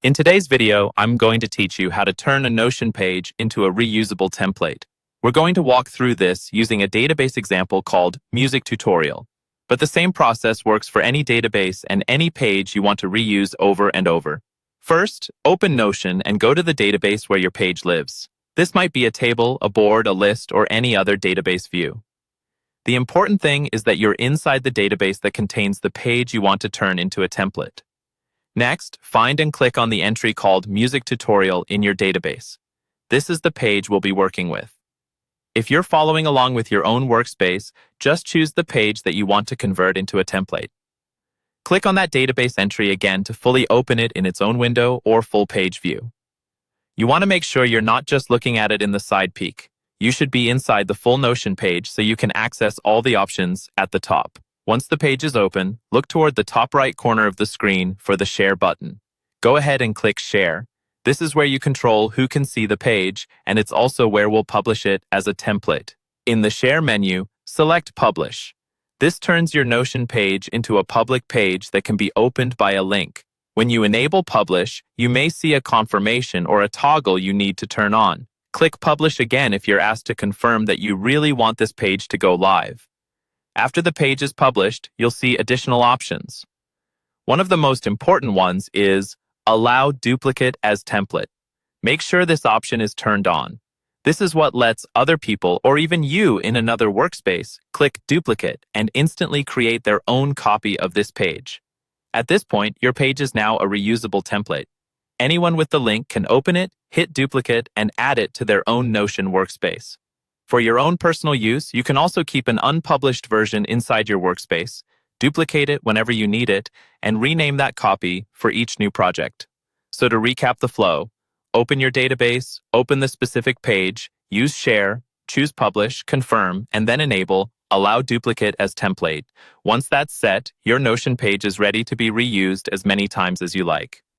In today's video, I'm going to teach you how to turn a Notion page into a reusable template. We're going to walk through this using a database example called Music Tutorial. But the same process works for any database and any page you want to reuse over and over. First, open Notion and go to the database where your page lives. This might be a table, a board, a list, or any other database view. The important thing is that you're inside the database that contains the page you want to turn into a template. Next, find and click on the entry called Music Tutorial in your database. This is the page we'll be working with. If you're following along with your own workspace, just choose the page that you want to convert into a template. Click on that database entry again to fully open it in its own window or full page view. You want to make sure you're not just looking at it in the side peek. You should be inside the full Notion page so you can access all the options at the top. Once the page is open, look toward the top right corner of the screen for the Share button. Go ahead and click Share. This is where you control who can see the page, and it's also where we'll publish it as a template. In the Share menu, select Publish. This turns your Notion page into a public page that can be opened by a link. When you enable Publish, you may see a confirmation or a toggle you need to turn on. Click Publish again if you're asked to confirm that you really want this page to go live. After the page is published, you'll see additional options. One of the most important ones is Allow Duplicate as Template. Make sure this option is turned on. This is what lets other people, or even you in another workspace, click Duplicate and instantly create their own copy of this page. At this point, your page is now a reusable template. Anyone with the link can open it, hit Duplicate, and add it to their own Notion workspace. For your own personal use, you can also keep an unpublished version inside your workspace, duplicate it whenever you need it, and rename that copy for each new project. So to recap the flow, open your database, open the specific page, use Share, choose Publish, confirm, and then enable Allow Duplicate as Template. Once that's set, your Notion page is ready to be reused as many times as you like.